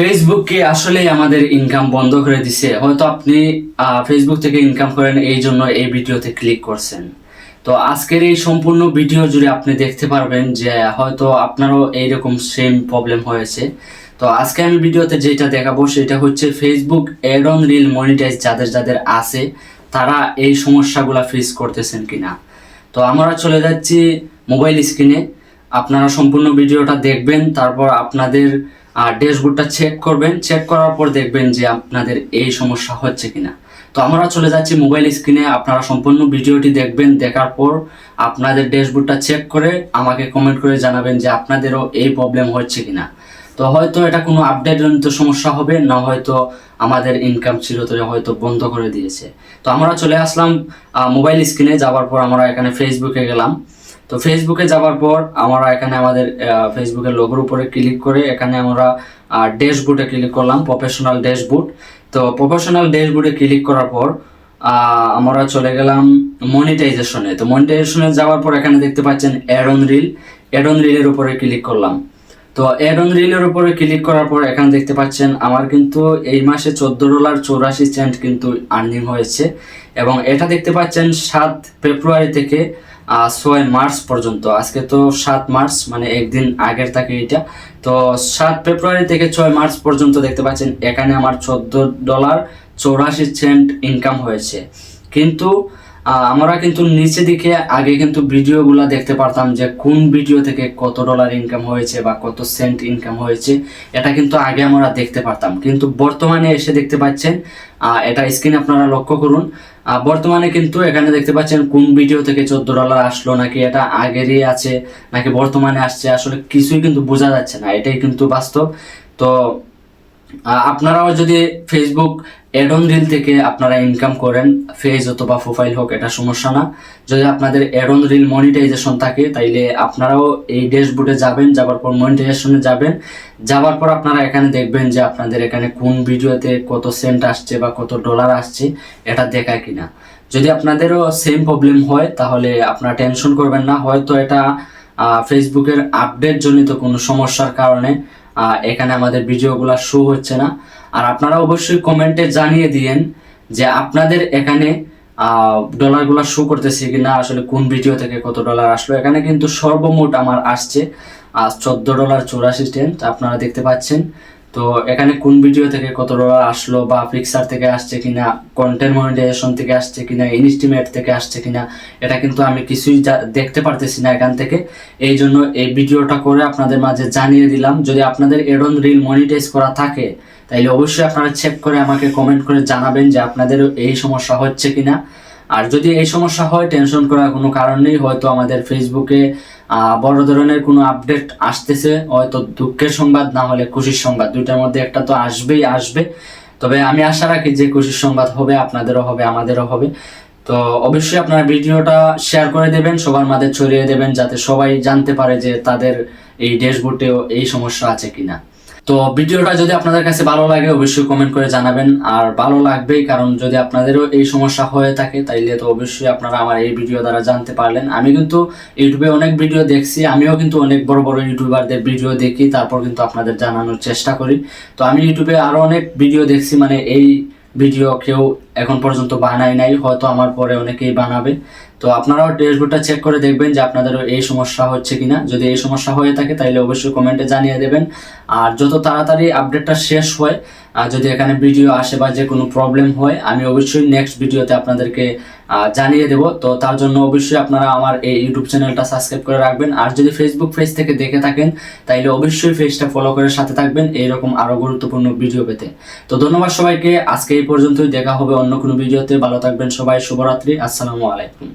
Facebook কি আসলেই আমাদের ইনকাম বন্ধ করে দিছে? হয়তো আপনি ফেসবুক থেকে ইনকাম করেন, এই জন্য এই ভিডিওতে ক্লিক করছেন। তো আজকের এই সম্পূর্ণ ভিডিও জুড়ে আপনি দেখতে পারবেন যে হয়তো আপনারও এইরকম সেম প্রবলেম হয়েছে। তো আজকে আমি ভিডিওতে যেটা দেখাবো সেটা হচ্ছে Facebook ad on reel monetize যাদের যাদের আছে তারা এই সমস্যাগুলো ফেস করতেছেন কিনা। তো আমরা চলে যাচ্ছি মোবাইল স্ক্রিনে। আপনারা সম্পূর্ণ ভিডিওটা দেখবেন, তারপর আপনাদের ড্যাশবোর্ডটা চেক করবেন। চেক করার পর দেখবেন যে আপনাদের এই সমস্যা হচ্ছে কিনা। তো আমরা চলে যাচ্ছি মোবাইল স্ক্রিনে। আপনারা সম্পূর্ণ ভিডিওটি দেখবেন, দেখার পর আপনাদের ড্যাশবোর্ডটা চেক করে আমাকে কমেন্ট করে জানাবেন যে আপনাদেরও এই প্রবলেম হচ্ছে কিনা। তো হয়তো এটা কোনো আপডেটজনিত সমস্যা হবে, না হয়তো আমাদের ইনকাম চিরতরে হয়তো বন্ধ করে দিয়েছে। তো আমরা চলে আসলাম মোবাইল স্ক্রিনে। যাওয়ার পর আমরা এখানে ফেসবুকে গেলাম। তো ফেসবুকে যাওয়ার পর আমরা এখানে আমাদের ফেসবুকের লোগোর উপরে ক্লিক করে এখানে আমরা ড্যাশবোর্ডে ক্লিক করলাম, প্রফেশনাল ড্যাশবোর্ড। তো প্রফেশনাল ড্যাশবোর্ডে ক্লিক করার পর আমরা চলে গেলাম মনিটাইজেশনে। তো মনিটাইজেশনে যাওয়ার পর এখানে দেখতে পাচ্ছেন add on reel. Add on রিলের উপরে ক্লিক করলাম। তো অ্যাড অন রিলের উপরে ক্লিক করার পর এখানে দেখতে পাচ্ছেন আমার কিন্তু এই মাসে $14.84 কিন্তু আর্নিং হয়েছে। এবং এটা দেখতে পাচ্ছেন 7 ফেব্রুয়ারি থেকে 6 মার্চ পর্যন্ত। আজকে তো 7 মার্চ, মানে একদিন আগের থাকে এটা। তো 7 ফেব্রুয়ারি থেকে 6 মার্চ পর্যন্ত দেখতে পাচ্ছেন এখানে আমার $14.84 ইনকাম হয়েছে। কিন্তু আমরা কিন্তু নিচে দিকে আগে কিন্তু ভিডিওগুলো দেখতে পারতাম যে কোন ভিডিও থেকে কত ডলার ইনকাম হয়েছে বা কত সেন্ট ইনকাম হয়েছে, এটা কিন্তু আগে আমরা দেখতে পারতাম। কিন্তু বর্তমানে এসে দেখতে পাচ্ছেন, এটা স্ক্রিনে আপনারা লক্ষ্য করুন, বর্তমানে কিন্তু এখানে দেখতে পাচ্ছেন কোন ভিডিও থেকে $14 আসলো, নাকি এটা আগেরই আছে নাকি বর্তমানে আসছে, আসলে কিছুই কিন্তু বোঝা যাচ্ছে না। এটাই কিন্তু বাস্তব। তো আপনারাও যদি ফেসবুক অ্যাড অন রিল থেকে আপনারা ইনকাম করেন, পেজ অথবা প্রোফাইল হোক, এটা সমস্যা না। যদি আপনাদের অ্যাড অন রিল মনিটাইজেশন থাকে তাইলে আপনারাও এই ড্যাশবোর্ডে যাবেন, যাওয়ার পর মনিটাইজেশনে যাবেন। যাওয়ার পর আপনারা এখানে দেখবেন যে আপনাদের এখানে কোন ভিডিওতে কত সেন্ট আসছে বা কত ডলার আসছে, এটা দেখায় কিনা। যদি আপনাদেরও সেম প্রবলেম হয় তাহলে আপনারা টেনশন করবেন না, হয়তো এটা ফেসবুকের আপডেট জনিত কোনো সমস্যার কারণে এখানে আমাদের ভিডিওগুলো শো হচ্ছে না। আর আপনারা অবশ্যই কমেন্টে জানিয়ে দিয়েন যে আপনাদের এখানে ডলারগুলো শো করতেছে কিনা, আসলে কোন ভিডিও থেকে কত ডলার আসলো। এখানে কিন্তু সর্বমোট আমার আসছে $14.84 আপনারা দেখতে পাচ্ছেন। তো এখানে কোন ভিডিও থেকে কত ডলার আসলো, বা পিক্সার থেকে আসছে কিনা, কন্টেন্ট মনিটাইজেশন থেকে আসছে কিনা, ইনস্টিমেট থেকে আসছে কিনা, এটা কিন্তু আমি কিছুই দেখতে পারতেছি না এখান থেকে। এই জন্য এই ভিডিওটা করে আপনাদের মাঝে জানিয়ে দিলাম। যদি আপনাদের অ্যাড অন রিল মনিটাইজ করা থাকে তাইলে অবশ্যই আপনারা চেক করে আমাকে কমেন্ট করে জানাবেন যে আপনাদেরও এই সমস্যা হচ্ছে কিনা। আর যদি এই সমস্যা হয়, টেনশন করার কোনো কারণ নেই। হয়তো আমাদের ফেসবুকে বড় ধরনের কোনো আপডেট আসতেছে, হয়তো দুঃখের সংবাদ না হলে খুশির সংবাদ, দুইটার মধ্যে একটা তো আসবেই আসবে। তবে আমি আশা রাখি যে খুশির সংবাদ হবে, আপনাদেরও হবে, আমাদেরও হবে। তো অবশ্যই আপনারা ভিডিওটা শেয়ার করে দেবেন, সবার মাঝে ছড়িয়ে দেবেন, যাতে সবাই জানতে পারে যে তাদের এই ড্যাশবোর্ডেও এই সমস্যা আছে কিনা। তো ভিডিওটা যদি আপনাদের কাছে ভালো লাগে অবশ্যই কমেন্ট করে জানাবেন। আর ভালো লাগবেই, কারণ যদি আপনাদেরও এই সমস্যা হয়ে থাকে তাইলে তো অবশ্যই আপনারা আমার এই ভিডিও দ্বারা জানতে পারলেন। আমি কিন্তু ইউটিউবে অনেক ভিডিও দেখছি, আমিও কিন্তু অনেক বড় বড় ইউটিউবারদের ভিডিও দেখি, তারপর কিন্তু আপনাদের জানানোর চেষ্টা করি। তো আমি ইউটিউবে আরও অনেক ভিডিও দেখছি, মানে এই ভিডিও কেউ এখন পর্যন্ত বানায় নাই, হয়তো আমার পরে অনেকেই বানাবে। তো আপনারাও ড্যাশবোর্ডটা চেক করে দেখবেন যে আপনাদেরও এই সমস্যা হচ্ছে কিনা। যদি এই সমস্যা হয়ে থাকে তাহলে অবশ্যই কমেন্টে জানিয়ে দেবেন। আর যত তাড়াতাড়ি আপডেটটা শেষ হয়, যদি এখানে ভিডিও আসে বা যে কোনো প্রবলেম হয়, আমি অবশ্যই নেক্সট ভিডিওতে আপনাদেরকে জানিয়ে দেব। তো তার জন্য অবশ্যই আপনারা আমার এই ইউটিউব চ্যানেলটা সাবস্ক্রাইব করে রাখবেন। আর যদি ফেসবুক পেজ থেকে দেখে থাকেন তাইলে অবশ্যই পেজটা ফলো করে সাথে থাকবেন এইরকম আরও গুরুত্বপূর্ণ ভিডিও পেতে। তো ধন্যবাদ সবাইকে, আজকে এই পর্যন্তই। দেখা হবে অন্য কোনো ভিডিওতে। ভালো থাকবেন সবাই, শুভরাত্রি, আসসালামু আলাইকুম।